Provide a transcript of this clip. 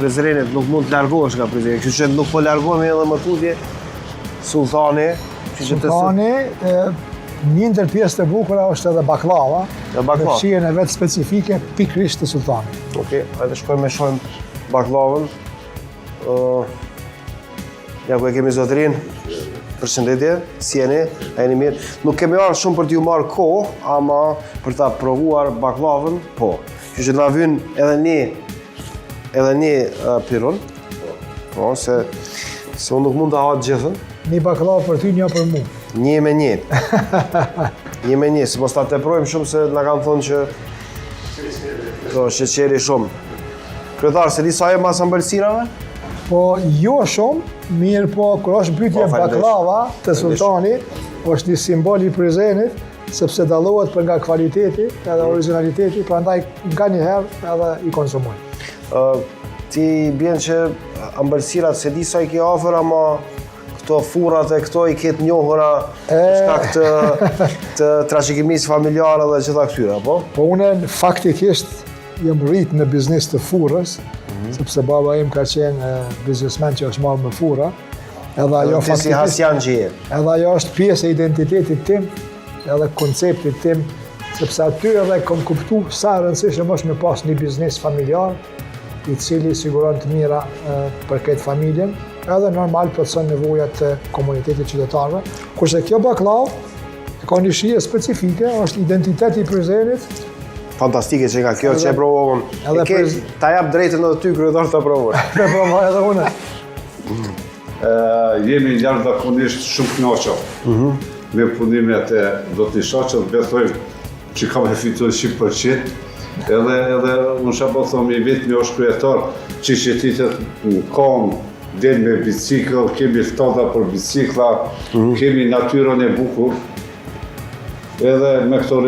Prizrenit, nuk mund të largohesh nga Prizreni, kështu që nuk po largohemi edhe më tutje Sultani. Sultani, një ndër pjesët e bukura është edhe baklava, me shijen e vetë specifike pikërisht të Sultanit. Okej, hajde shkojmë me shohim baklavën. Ja ku e kemi zotrin, përshëndetje, si jeni, a jeni mirë. Nuk kemi arë shumë për t'ju marrë kohë, ama për ta provuar baklavën, po. Që që na vyn edhe një pirun, po, se unë nuk mund të ha të gjithën. Një baklavë për ty, një për mu. Një me një. Një me një, si mos ta teprojmë shumë se na kanë thonë që sheqeri shumë. Kryetar, se di sa e mas ëmbëlsirave? Po, jo shumë, mirë po, kër është mbytje baklava të Sultani, është një simbol i Prizrenit, sepse dallohet për nga kvaliteti edhe originaliteti, prandaj nga njëherë edhe i konsumojnë. Ti bjen që ëmbëlsirat se di sa i ke afër, ama këto furrat e këto i ketë njohura shkak të trashëgimisë familjare dhe gjitha këtyre, apo? Po une faktikisht jam rrit në biznes të furrës, sepse baba im ka qenë biznesmen që është marrë me furra. Ti si Hasjan që je. Edhe ajo është pjesë e identitetit tim, edhe konceptit tim, sepse aty edhe kom kuptu sa rëndësishëm është me pas një biznes familjar, i cili siguron të mira për këtë familjen, edhe normal plotëson nevojat të komunitetit qytetarëve. Kurse kjo baklavë ka një shije specifike, është identiteti i Prizrenit. Fantastike që nga kjo që e provovën. Ta jap drejtën edhe ty, kryetar, të provoj. Të provoj edhe une. Jemi jashtëzakonisht shumë kënaqur me punimet e zotrit Shoqët, besojmë që kam e fituar 100%. Edhe unë shapo thomi vetëmi është kryetar që shetitet në kom, del me bicikl, kemi ftohta për bicikla, kemi natyrën e bukur, edhe me këto